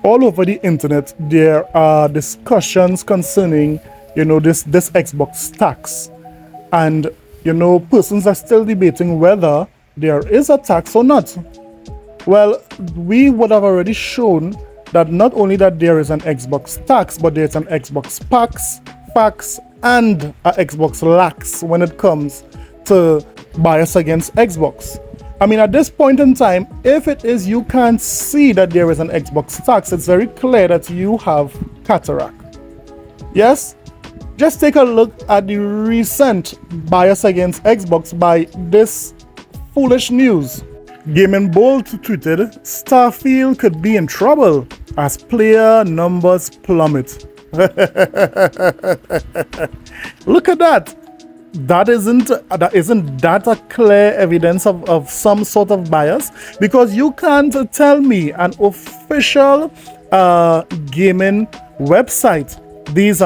All over the internet, there are discussions concerning, this Xbox tax. And, persons are still debating whether there is a tax or not. Well, we would have already shown that not only that there is an Xbox tax, but there's an Xbox fax, and a Xbox lax when it comes to bias against Xbox. I mean, at this point in time, if it is you can't see that there is an Xbox tax, it's very clear that you have cataract. Yes? Just take a look at the recent bias against Xbox by this foolish news. Gaming Bolt tweeted, Starfield could be in trouble as player numbers plummet. Look at that. Isn't that a clear evidence of some sort of bias? Because you can't tell me an official gaming website. These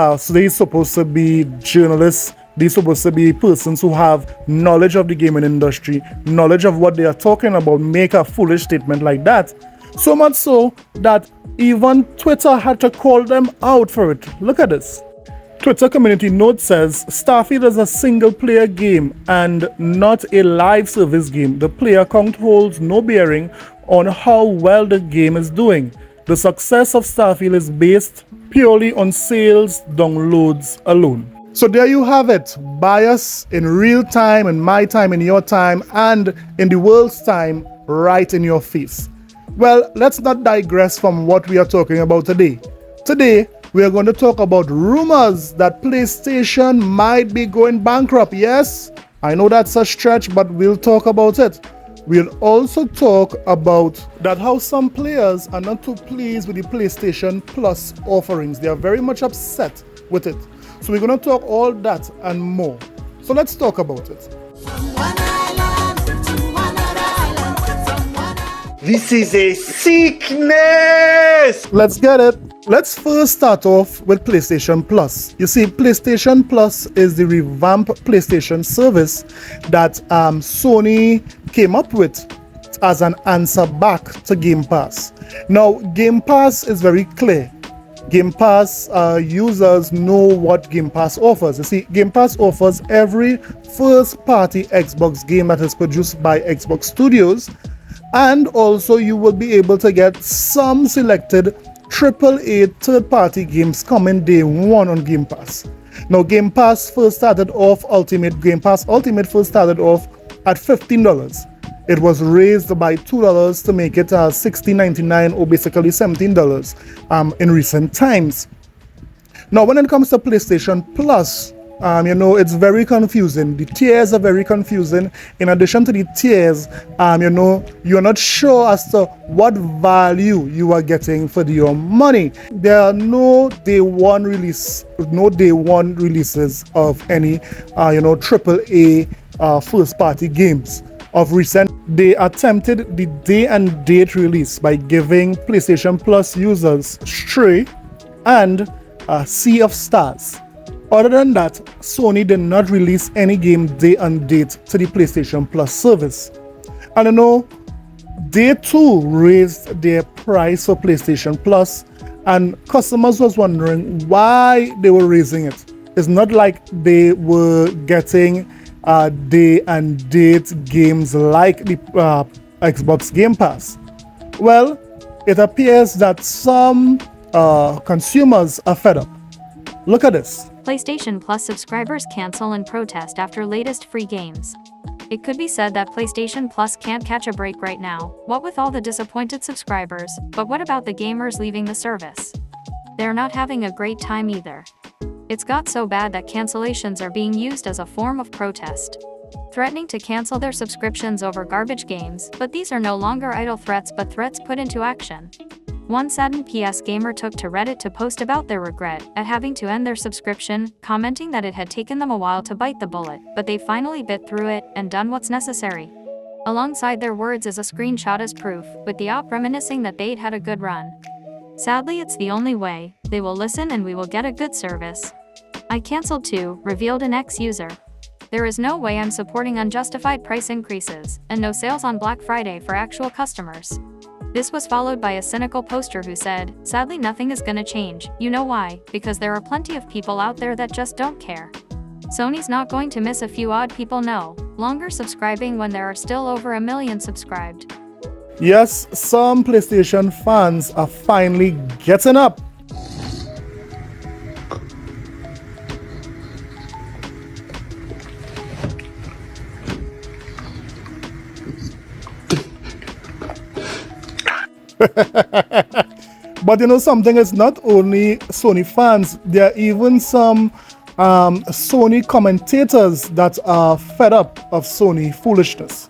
supposed to be journalists. These supposed to be persons who have knowledge of the gaming industry, knowledge of what they are talking about, make a foolish statement like that. So much so that even Twitter had to call them out for it. Look at this. Twitter community note says, Starfield is a single-player game and not a live service game. The player count holds no bearing on how well the game is doing. The success of Starfield is based purely on sales downloads alone. So there you have it. Bias in real time, in my time, in your time, and in the world's time, right in your face. Well, let's not digress from what we are talking about today. Today, we are going to talk about rumors that PlayStation might be going bankrupt. Yes, I know that's a stretch, but we'll talk about it. We'll also talk about that how some players are not too pleased with the PlayStation Plus offerings. They are very much upset with it. So we're going to talk all that and more. So let's talk about it. This is a sickness! Let's get it. Let's first start off with PlayStation Plus. You see, PlayStation Plus is the revamped PlayStation service that Sony came up with as an answer back to Game Pass. Now, Game Pass is very clear. Game Pass users know what Game Pass offers. You see, Game Pass offers every first-party Xbox game that is produced by Xbox Studios, and also you will be able to get some selected AAA third-party games coming day one on Game Pass. Now, Game Pass first started off Game Pass Ultimate first started off at $15. It was raised by $2 to make it $16.99 or basically $17 in recent times. Now, when it comes to PlayStation Plus, it's very confusing. The tiers are very confusing. In addition to the tiers, you're not sure as to what value you are getting for your money. There are no day one releases of any, AAA first-party games. Of recent, they attempted the day and date release by giving PlayStation Plus users Stray and Sea of Stars. Other than that, Sony did not release any game day and date to the PlayStation Plus service. And they too raised their price for PlayStation Plus, and customers was wondering why they were raising it. It's not like they were getting day and date games like the Xbox Game Pass. Well, it appears that some consumers are fed up. Look at this. PlayStation Plus subscribers cancel and protest after latest free games. It could be said that PlayStation Plus can't catch a break right now, what with all the disappointed subscribers, but what about the gamers leaving the service? They're not having a great time either. It's got so bad that cancellations are being used as a form of protest, threatening to cancel their subscriptions over garbage games, but these are no longer idle threats but threats put into action. One saddened PS gamer took to Reddit to post about their regret at having to end their subscription, commenting that it had taken them a while to bite the bullet, but they finally bit through it and done what's necessary. Alongside their words is a screenshot as proof, with the op reminiscing that they'd had a good run. Sadly, it's the only way. They will listen and we will get a good service. I canceled too, revealed an ex-user. There is no way I'm supporting unjustified price increases, and no sales on Black Friday for actual customers. This was followed by a cynical poster who said, "Sadly, nothing is gonna change. You know why? Because there are plenty of people out there that just don't care." Sony's not going to miss a few odd people, no longer subscribing when there are still over 1 million subscribed. Yes, some PlayStation fans are finally getting up. But you know something, it's not only Sony fans, there are even some Sony commentators that are fed up of Sony foolishness.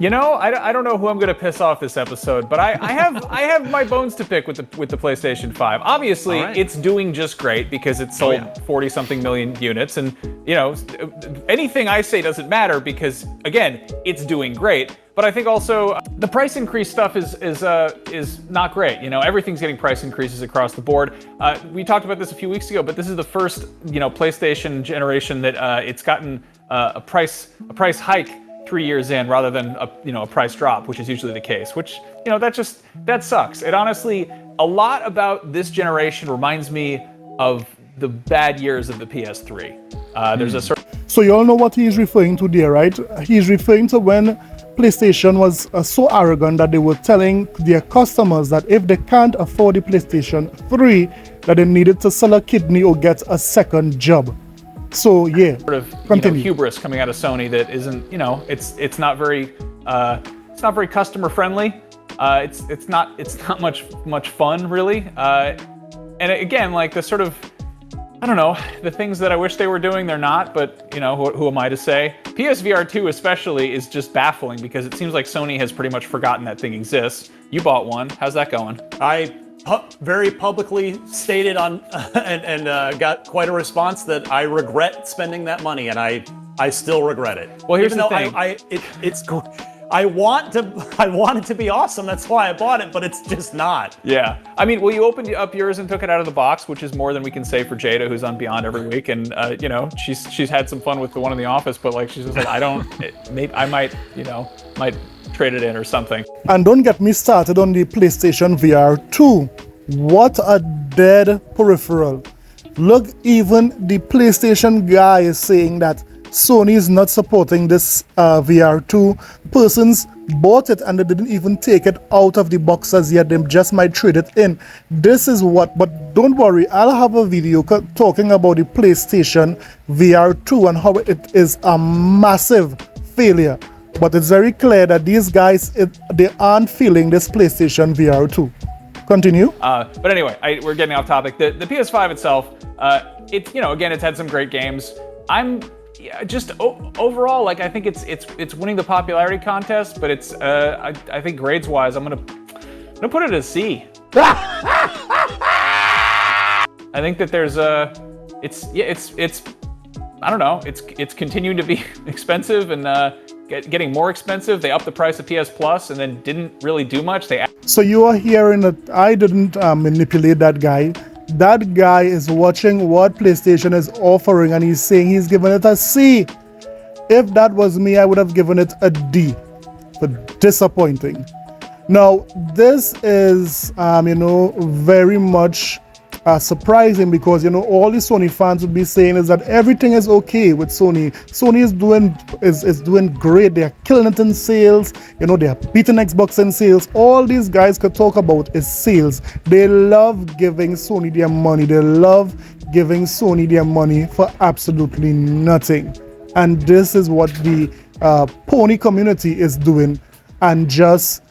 You know, I don't know who I'm going to piss off this episode, but I have my bones to pick with the PlayStation 5. Obviously, It's doing just great because it sold 40-something million units, and you know, anything I say doesn't matter because again, it's doing great. But I think also the price increase stuff is not great. You know, everything's getting price increases across the board. We talked about this a few weeks ago, but this is the first PlayStation generation that it's gotten a price hike 3 years in rather than a price drop, which is usually the case, which, that sucks. It honestly, a lot about this generation reminds me of the bad years of the PS3. There's a certain... So you all know what he's referring to there, right? He's referring to when PlayStation was so arrogant that they were telling their customers that if they can't afford the PlayStation 3, that they needed to sell a kidney or get a second job. So yeah, sort of hubris coming out of Sony that isn't, it's not very customer friendly. It's not much fun really. And again, like the sort of, I don't know, the things that I wish they were doing, they're not, but who am I to say? PSVR 2 especially is just baffling because it seems like Sony has pretty much forgotten that thing exists. You bought one. How's that going? I very publicly stated on and got quite a response that I regret spending that money, and I still regret it. Well, here's Even the though thing. I want it to be awesome. That's why I bought it, but it's just not. Yeah. I mean, well, you opened up yours and took it out of the box, which is more than we can say for Jada, who's on Beyond every week. And, she's had some fun with the one in the office, but like, she's just like, I might trade it in or something. And don't get me started on the PlayStation VR 2. What a dead peripheral. Look, even the PlayStation guy is saying that Sony is not supporting this VR 2. Persons bought it and they didn't even take it out of the box as yet. They just might trade it in. This is what, but don't worry, I'll have a video talking about the PlayStation VR 2 and how it is a massive failure. But it's very clear that these guys, they aren't feeling this PlayStation VR 2. Continue. But anyway, we're getting off topic. The PS5 itself, again, it's had some great games. Overall, like, I think it's winning the popularity contest, but it's I think grades wise, I'm gonna put it as C. I think that there's it's I don't know, it's continuing to be expensive and getting more expensive. They upped the price of PS Plus and then didn't really do much. So you are hearing that I didn't manipulate that guy. That guy is watching what PlayStation is offering and he's saying he's giving it a C. If that was me, I would have given it a D. But disappointing. Now, this is, very much surprising because, all the Sony fans would be saying is that everything is okay with Sony. Sony is doing great. They are killing it in sales. They are beating Xbox in sales. All these guys could talk about is sales. They love giving Sony their money. They love giving Sony their money for absolutely nothing. And this is what the pony community is doing and just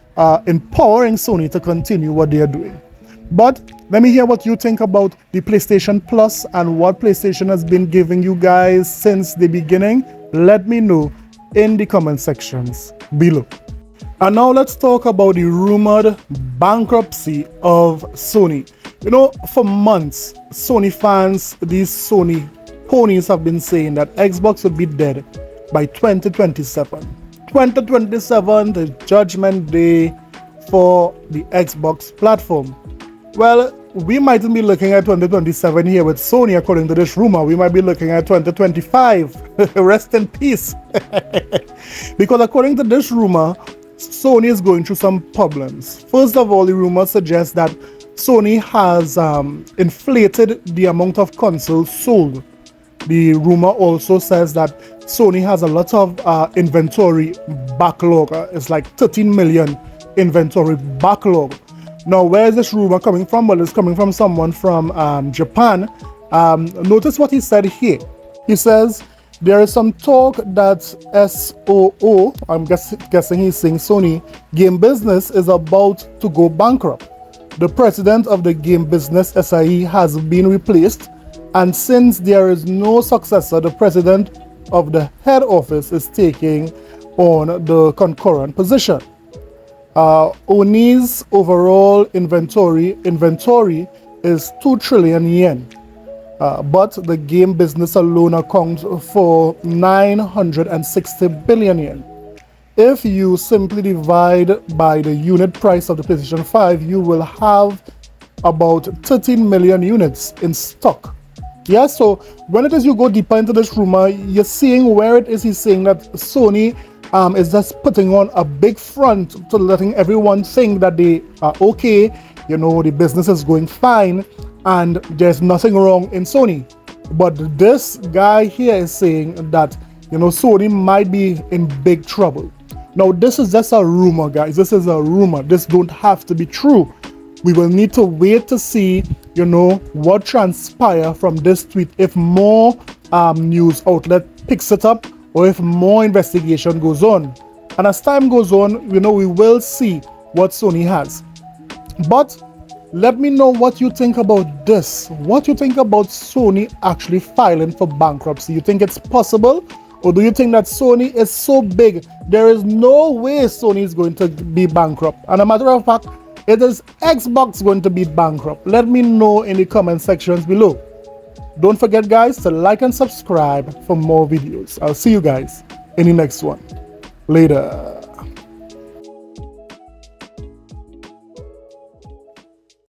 empowering Sony to continue what they are doing. But let me hear what you think about the PlayStation Plus and what PlayStation has been giving you guys since the beginning. Let me know in the comment sections below. And now let's talk about the rumored bankruptcy of Sony. For months, Sony fans, these Sony ponies have been saying that Xbox would be dead by 2027. 2027, the judgment day for the Xbox platform. Well, we mightn't be looking at 2027 here with Sony, according to this rumor. We might be looking at 2025. Rest in peace. Because according to this rumor, Sony is going through some problems. First of all, the rumor suggests that Sony has inflated the amount of consoles sold. The rumor also says that Sony has a lot of inventory backlog. It's like 13 million inventory backlog. Now, where is this rumor coming from? Well, it's coming from someone from Japan. Notice what he said here. He says, there is some talk that SOO, I'm guessing he's saying Sony, game business is about to go bankrupt. The president of the game business, SIE, has been replaced, and since there is no successor, the president of the head office is taking on the concurrent position. Oni's overall inventory is 2 trillion yen. But the game business alone accounts for 960 billion yen. If you simply divide by the unit price of the PlayStation 5, you will have about 13 million units in stock. Yeah, so when it is you go deeper into this rumor, you're seeing where it is he's saying that Sony is just putting on a big front to letting everyone think that they are okay, the business is going fine, and there's nothing wrong in Sony. But this guy here is saying that, Sony might be in big trouble. Now, this is just a rumor, guys. This is a rumor. This don't have to be true. We will need to wait to see, what transpire from this tweet, if more news outlet picks it up or if more investigation goes on. And as time goes on, we will see what Sony has. But let me know what you think about this. What you think about Sony actually filing for bankruptcy? You think it's possible? Or do you think that Sony is so big, there is no way Sony is going to be bankrupt? And a matter of fact, it is Xbox going to be bankrupt? Let me know in the comment sections below. Don't forget, guys, to like and subscribe for more videos. I'll see you guys in the next one. Later.